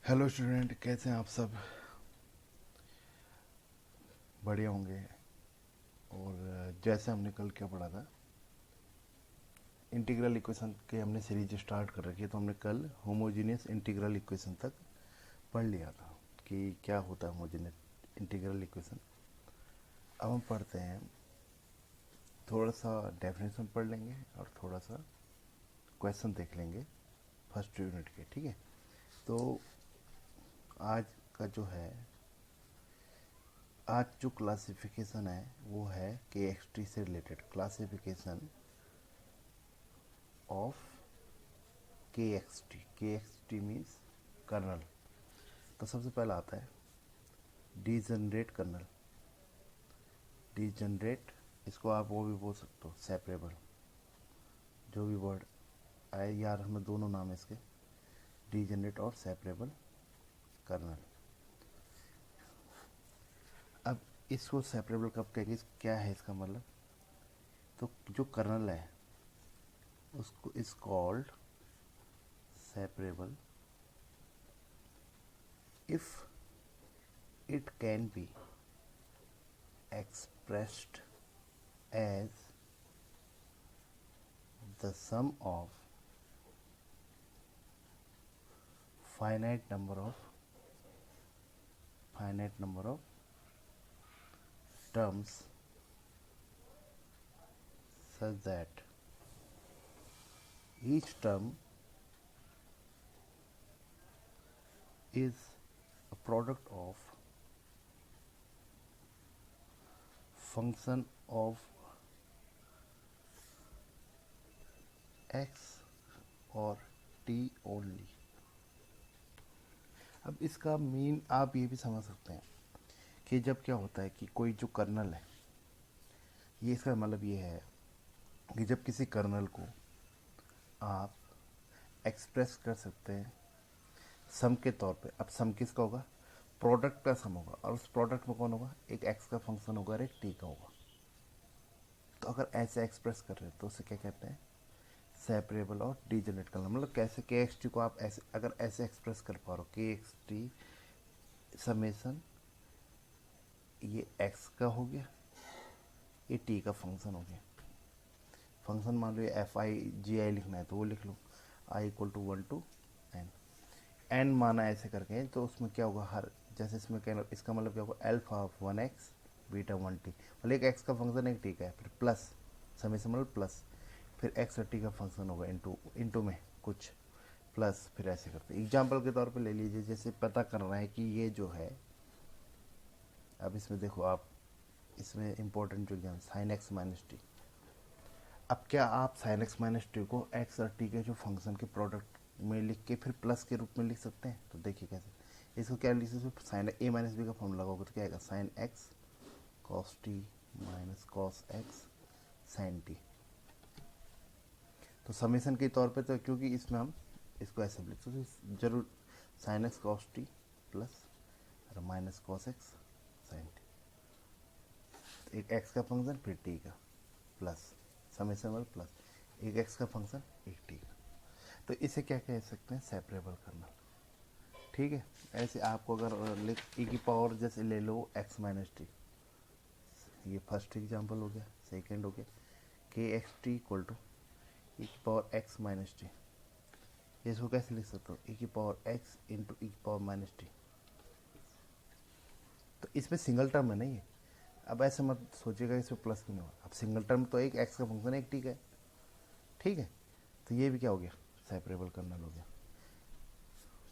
Hello student, कैसे हैं आप सब? बढ़िया होंगे। और जैसे हमने कल क्या पढ़ा था, इंटीग्रल इक्वेशन के हमने सीरीज स्टार्ट कर रखी है। तो हमने कल होमोजीनियस इंटीग्रल इक्वेशन तक पढ़ लिया था कि क्या होता है होमोजीनियस इंटीग्रल इक्वेशन। अब हम पढ़ते हैं, थोड़ा सा डेफिनेशन पढ़ लेंगे और थोड़ा सा क्वेश्चन देख लेंगे फर्स्ट यूनिट के। ठीक है, तो आज का जो है, आज जो क्लासिफिकेशन है वो है के एक्स टी से रिलेटेड क्लासिफिकेशन ऑफ के एक्स टी। के एक्स टी मीन्स कर्नल। तो सबसे पहला आता है डीजनरेट कर्नल। डीजनरेट, इसको आप वो भी बोल सकते हो सेपरेबल, जो भी वर्ड आए यार, हमें दोनों नाम है इसके, डीजनरेट और सेपरेबल कर्नल। अब इसको सेपरेबल कब कहेंगे, क्या है इसका मतलब? तो जो कर्नल है उसको is called separable if it can be expressed as the sum of finite number of finite number of terms such that each term is a product of function of x और t only. अब इसका mean आप ये भी समझ सकते हैं कि जब क्या होता है कि कोई जो कर्नल है, ये इसका मतलब ये है कि जब किसी कर्नल को आप एक्सप्रेस कर सकते हैं सम के तौर पे। अब सम किसका होगा? प्रोडक्ट का सम होगा, और उस प्रोडक्ट में कौन होगा? एक एक्स का फंक्शन होगा और एक टी का होगा। तो अगर ऐसे एक्सप्रेस कर रहे हैं तो उसे क्या कहते हैं? सेपरेबल और डीजनरेट करना। मतलब कैसे? के एक्स टी को आप ऐसे, अगर ऐसे एक्सप्रेस कर पा रहे हो, के एक्स टी समेसन, ये एक्स का हो गया, ये टी का फंक्शन हो गया। फंक्शन मान लो ये एफ आई जी आई लिखना है तो वो लिख लो, I equal to 1 to n। N माना ऐसे करके, तो उसमें क्या होगा, हर जैसे इसमें क्या, इसका मतलब क्या होगा, एल्फा 1x बीटा 1t। मतलब एक एक्स का फंक्शन एक टी का है, फिर प्लस समेसन मतलब प्लस, फिर एक्स और टी का फंक्शन होगा इंटू इंटू में कुछ प्लस, फिर ऐसे करते। एग्जाम्पल के तौर पे ले लीजिए, जैसे पता करना है कि ये जो है, अब इसमें देखो आप, इसमें इंपॉर्टेंट जो exam sine x minus T. अब क्या आप साइन एक्स माइनस टी को एक्स और टी के जो फंक्शन के प्रोडक्ट में लिख के फिर प्लस के रूप में लिख सकते हैं? तो देखिए कैसे, इसको क्या लिख सकते हैं, साइन ए माइनस बी का फॉर्म लगाओगे तो क्या आएगा, sine X cos T minus cos X sine T. तो समीशन के तौर पे, तो क्योंकि इसमें हम इसको ऐसे लिख सकते तो जरूर sine X cos T plus minus cos X sine T. एक एक्स का फंक्शन फिर टी का प्लस समेसन मतलब प्लस, एक एक्स का फंक्शन एक टी का। तो इसे क्या कह सकते हैं, सेपरेबल कर्नल। ठीक है, ऐसे आपको अगर लिख ई की पावर जैसे ले लो एक्स माइनस टी, ये फर्स्ट एग्जांपल हो गया। सेकंड हो गया के एक्स टी इक्वल टू ई की पावर एक्स माइनस टी। इसको कैसे लिख सकते हो, ई की पावर एक्स इंटू ई की पावर माइनस टी। तो इसमें सिंगल टर्म है नहीं है। अब ऐसे मत सोचिएगा इसमें प्लस क्यों नहीं होगा, अब सिंगल टर्म तो एक एक्स का फंक्शन एक टी का है। ठीक है, तो ये भी क्या हो गया, सेपरेबल कर्नल हो गया।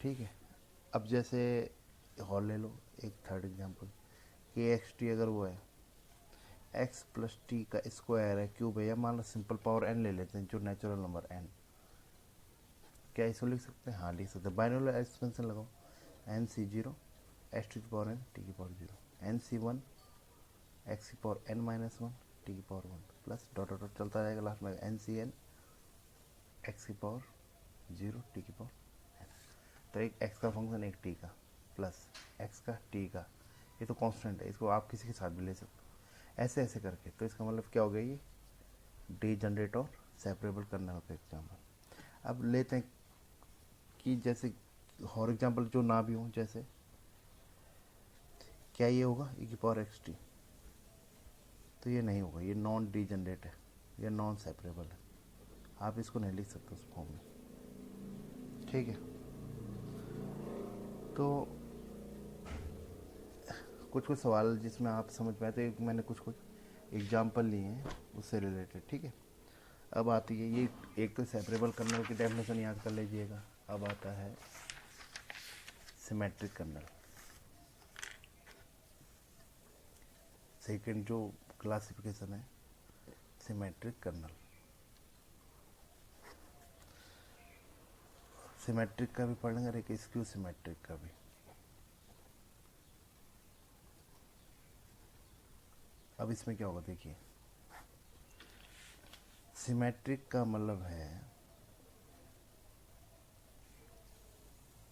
ठीक है, अब जैसे और ले लो एक थर्ड एग्जांपल, के एक्स टी अगर वो है एक्स प्लस टी का स्क्वायर है क्यूब है, या मान लो सिंपल पावर एन ले लेते हैं जो नेचुरल नंबर एन, क्या इसको लिख सकते हैं? हाँ लिख सकते हैं। बाइनोमियल एक्सपेंशन लगाओ, N C zero S T की पावर एन टी की power zero, N C one X की power N minus one T की power one plus dot dot dot चलता रहेगा, लास्ट में एन सी एन एक्स की power zero T की power N. तो एक एक्स का फंक्शन एक टी का प्लस एक्स का टी का, ये तो कांस्टेंट है, इसको आप किसी के साथ भी ले सकते हो ऐसे ऐसे करके। तो इसका मतलब क्या हो गया, ये डी जनरेट और सेपरेबल करना होता है एग्जाम्पल। अब लेते हैं कि जैसे और एग्जाम्पल जो ना भी हो, जैसे क्या ये होगा e की पावर एक्स टी, तो ये नहीं होगा, ये नॉन डीजनरेट है, ये नॉन सेपरेबल है, आप इसको नहीं लिख सकते उस फॉर्म में। ठीक है, तो कुछ कुछ सवाल जिसमें आप समझ पाए, तो मैंने कुछ कुछ एग्जाम्पल लिए हैं उससे रिलेटेड। ठीक है, अब आती है ये, एक तो सेपरेबल कर्नल की डेफिनेशन याद कर लीजिएगा। अब आता है सिमेट्रिक कर्नल। सेकंड जो क्लासिफिकेशन है सिमेट्रिक कर्नल। सिमेट्रिक का भी पढ़ेंगे और एक स्क्यू सिमेट्रिक का भी। अब इसमें क्या होगा देखिए, सिमेट्रिक का मतलब है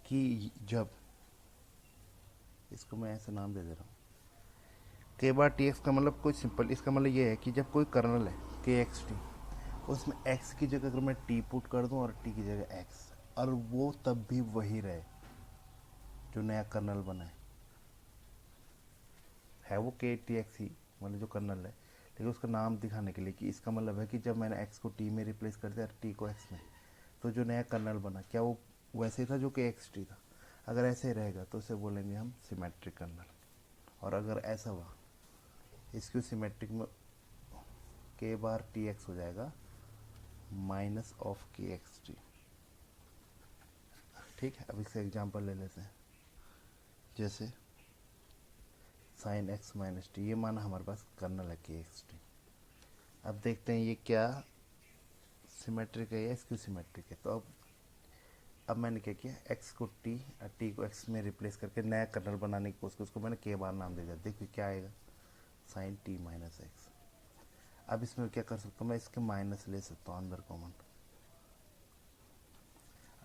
कि जब, इसको मैं ऐसा नाम दे दे रहा हूँ, के बार टी एक्स का मतलब कोई सिंपल, इसका मतलब ये है कि जब कोई कर्नल है के एक्स टी, उसमें एक्स की जगह अगर मैं टी पुट कर दूं और टी की जगह एक्स, और वो तब भी वही रहे जो नया कर्नल बना है वो के टी एक्स ही, मतलब जो कर्नल है, लेकिन उसका नाम दिखाने के लिए कि इसका मतलब है कि जब मैंने एक्स को टी में रिप्लेस कर दिया और टी को एक्स में, तो जो नया कर्नल बना क्या वो वैसे ही था जो कि एक्स टी था। अगर ऐसे ही रहेगा तो उसे बोलेंगे हम सिमेट्रिक कर्नल। और अगर ऐसा हुआ, इसको सिमेट्रिक में के बार टी एक्स हो जाएगा माइनस ऑफ के एक्स टी। ठीक है, अब इसका एग्जांपल ले लेते हैं। जैसे साइन एक्स माइनस टी, ये माना हमारे पास कर्नल है के एक्स टी। अब देखते हैं ये क्या सिमेट्रिक है या स्क्यू सिमेट्रिक है। तो अब मैंने क्या किया, एक्स को टी और टी को एक्स में रिप्लेस करके नया कर्नल बनाने की कोशिश, उसको मैंने के बार नाम दे दिया। देखिए क्या आएगा, साइन टी माइनस एक्स। अब इसमें क्या कर सकता हूँ मैं, इसके माइनस ले सकता हूँ अंदर common,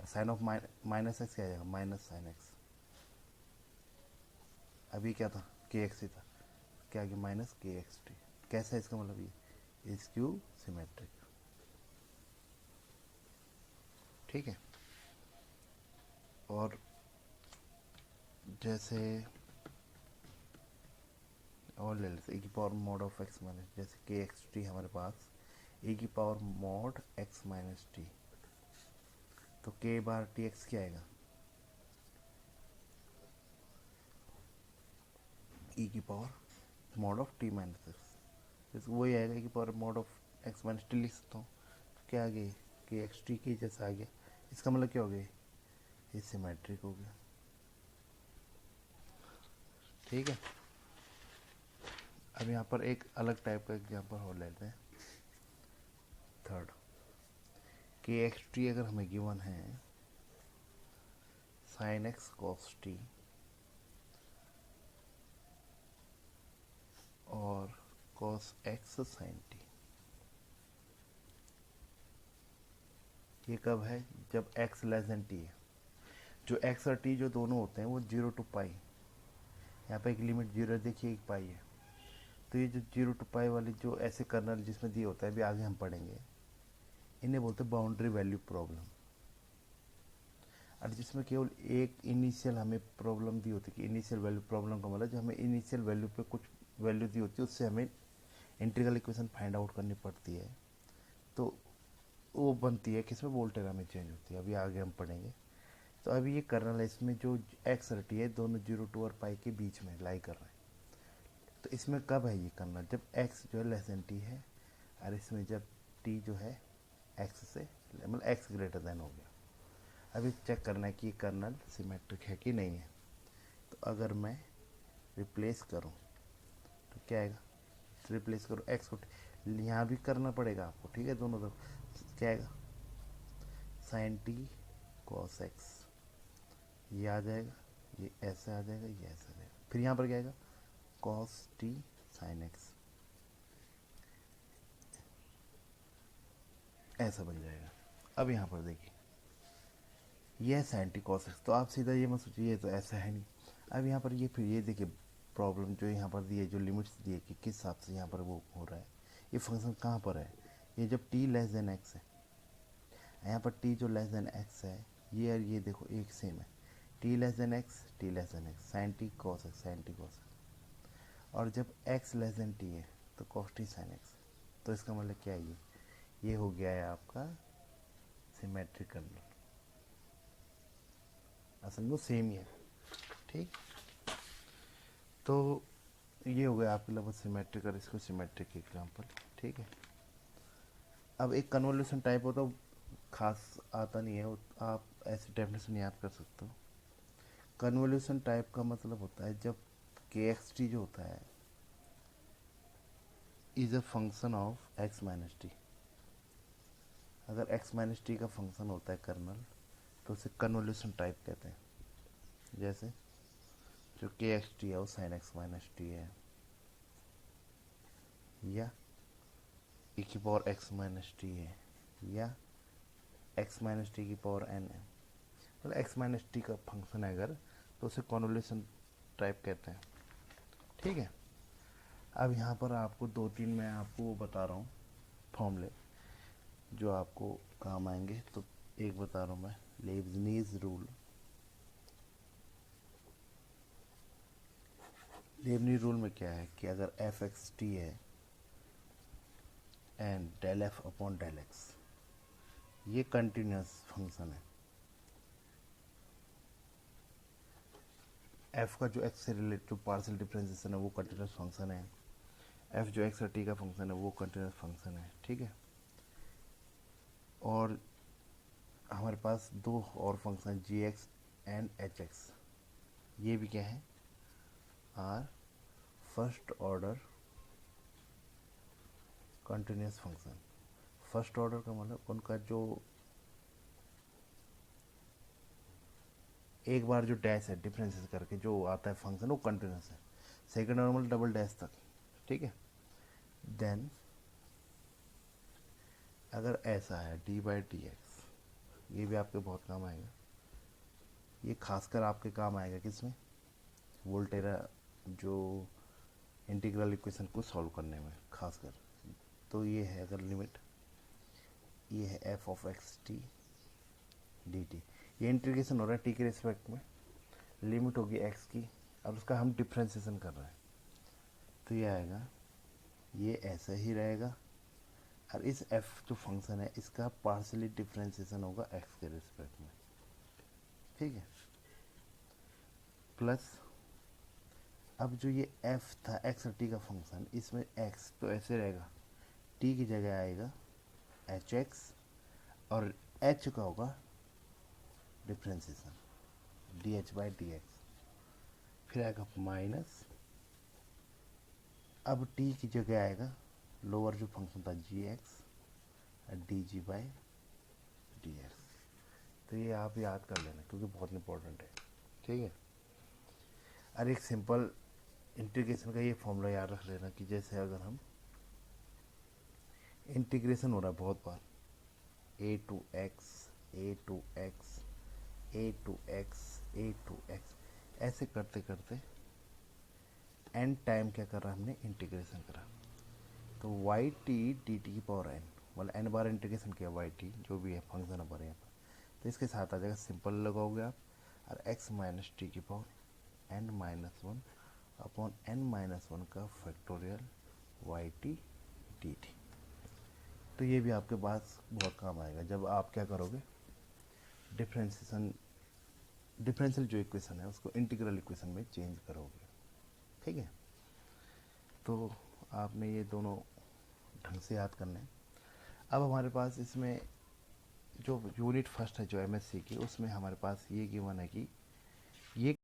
sine of minus X क्या आ जाएगा, माइनस साइन एक्स। अभी क्या था, के एक्स ही था, क्या आ गया माइनस के एक्स टी। कैसा है इसका मतलब, ये स्क्यू सिमेट्रिक। ठीक है, और जैसे और ले लेते ए की power mod of x minus, जैसे के एक्स टी हमारे पास ए की power mod x minus T, तो के बार टी एक्स क्या आएगा, ई की power mod of T minus x, जैसे वही आएगा ई की power mod of x minus T लिख सकता हूँ। तो क्या आ गया, के एक्स टी की जैसा आ गया। इसका मतलब क्या हो गया, ये सिमेट्रिक हो गया। ठीक है, अब यहाँ पर एक अलग टाइप का एग्जांपल और लेते हैं। थर्ड, के एक्स टी अगर हमें गिवन है साइन एक्स कॉस टी और कॉस एक्स साइन टी, ये कब है, जब एक्स लेस देन टी है। जो एक्स और टी जो दोनों होते हैं वो जीरो टू पाई, यहाँ पे एक लिमिट जीरो देखिए, एक पाई है। तो ये जो जीरो टू पाई वाली जो ऐसे कर्नल जिसमें दिए होता है, अभी आगे हम पढ़ेंगे, इन्हें बोलते हैं बाउंड्री वैल्यू प्रॉब्लम। और जिसमें केवल एक इनिशियल हमें प्रॉब्लम दी होती है, कि इनिशियल वैल्यू प्रॉब्लम का मतलब जब हमें इनिशियल वैल्यू पे कुछ वैल्यू दी होती है, उससे हमें इंटीग्रल इक्वेशन फाइंड आउट करनी पड़ती है। तो वो बनती है किसमें, वोल्टेरा में चेंज होती है, अभी आगे हम पढ़ेंगे। तो अभी ये कर्नल है, इसमें जो एक्स और टी है दोनों जीरो टू और पाई के बीच में लाई कर रहे हैं। तो इसमें कब है ये कर्नल, जब एक्स जो है लेस देन टी है, और इसमें जब टी जो है एक्स से मतलब एक्स ग्रेटर देन हो गया। अभी चेक करना है कि ये कर्नल सिमेट्रिक है कि नहीं है। तो अगर मैं रिप्लेस करूं तो क्या आएगा, रिप्लेस करो एक्स को, यहाँ भी करना पड़ेगा आपको, ठीक है, दोनों तरफ। क्या आएगा, साइन टी कॉस एक्स, ये आ जाएगा, ये ऐसे आ जाएगा, ये ऐसे आ जाएगा। फिर यहाँ पर क्या आएगा, कॉस टी साइन एक्स, ऐसा बन जाएगा। अब यहाँ पर देखिए, ये साइन टी कॉस एक्स, तो आप सीधा ये मत सोचिए ये तो ऐसा है नहीं। अब यहाँ पर ये, फिर ये देखिए प्रॉब्लम जो यहाँ पर दी है, जो लिमिट्स दी है कि किस हिसाब से यहाँ पर वो हो रहा है, ये फंक्शन कहाँ पर है, ये जब टी लेस देन एक्स है, यहाँ पर टी जो लेस देन एक्स है, ये और ये देखो एक सेम है, T less than X, T less than X, sine T cos X, sine T cos X. और जब एक्स लेस देन टी है तो कॉस टी साइन एक्स। तो इसका मतलब क्या है, ये हो गया है आपका सिमेट्रिक कर्नल। असल में सेम ही है, ठीक। तो ये हो गया आपके लगभग सिमेट्रिक और इसको सिमेट्रिक एग्जाम्पल, ठीक है। अब एक कन्वोल्यूशन टाइप हो तो खास आता नहीं है, आप ऐसी डेफिनेशन याद कर सकते हो। कन्वोल्यूशन टाइप का मतलब होता है जब के एक्स टी जो होता है is a function of x minus T. अगर एक्स माइनस टी का फंक्शन होता है कर्नल तो उसे कन्वोल्यूशन टाइप कहते हैं। जैसे जो के एक्स टी है वो साइन एक्स माइनस टी है, या e की पावर एक्स माइनस टी है, या एक्स माइनस टी की पावर एन है। मतलब एक्स माइनस टी का फंक्शन है अगर, तो उसे कन्वोल्यूशन टाइप कहते हैं, ठीक है। अब यहाँ पर आपको दो तीन मैं आपको वो बता रहा हूँ फॉर्मूले जो आपको काम आएंगे। तो एक बता रहा हूँ मैं, लेब्निज रूल। लेब्निज रूल में क्या है कि अगर एफ एक्स टी है and del F upon del X ये कंटिन्यूस फंक्शन है, एफ का जो एक्स से रिलेटेड जो पार्शियल डिफरेंशिएशन है वो कंटिन्यूस फंक्शन है, एफ जो एक्स और टी का फंक्शन है वो कंटिन्यूस फंक्शन है, ठीक है। और हमारे पास दो और function G X and H X, ये भी क्या है, are first order continuous function. First order का मतलब उनका जो एक बार जो डैश है डिफरेंसेस करके जो आता है फंक्शन वो कंटिन्यूस है, सेकंड नॉर्मल डबल डैश तक, ठीक है। देन अगर ऐसा है डी बाई डी एक्स, ये भी आपके बहुत काम आएगा। ये खासकर आपके काम आएगा किसमें, वोल्टेरा जो इंटीग्रल इक्वेशन को सॉल्व करने में खासकर। तो ये है अगर लिमिट, ये है F of x T D T, ये इंटीग्रेशन हो रहा है टी के रिस्पेक्ट में, लिमिट होगी एक्स की और उसका हम डिफ्रेंसिएशन कर रहे हैं। तो ये आएगा, ये ऐसा ही रहेगा और इस एफ जो फंक्शन है इसका पार्शियली डिफ्रेंसिएशन होगा एक्स के रिस्पेक्ट में, ठीक है। प्लस अब जो ये एफ था एक्स और टी का फंक्शन, इसमें एक्स तो ऐसे रहेगा, टी की जगह आएगा एच एक्स और एच का होगा differentiation D H by D x, फिर आएगा माइनस, अब टी की जगह आएगा लोअर जो फंक्शन था G X D G by D X. तो ये आप याद कर लेना क्योंकि बहुत इंपॉर्टेंट है, ठीक है। और एक सिंपल इंटीग्रेशन का ये फॉर्मूला याद रख लेना कि जैसे अगर हम इंटीग्रेशन हो रहा है बहुत बार, A to X A to X A to X A to X, ऐसे करते करते एन टाइम क्या करा हमने, इंटीग्रेशन करा। तो वाई टी डी टी की पावर एन, मतलब एन बार इंटीग्रेशन किया वाई टी जो भी है फंक्शन नंबर यहाँ पर, तो इसके साथ आ जाएगा सिंपल लगाओगे आप, और एक्स माइनस टी की power N minus one upon N minus one का factorial Y T D T. तो ये भी आपके पास बहुत काम आएगा जब आप क्या करोगे, डिफरेंशिएशन डिफरेंशियल जो इक्वेशन है उसको इंटीग्रल इक्वेशन में चेंज करोगे, ठीक है। तो आपने ये दोनों ढंग से याद करना है। अब हमारे पास इसमें जो यूनिट फर्स्ट है जो एमएससी की, उसमें हमारे पास ये गिवन है कि ये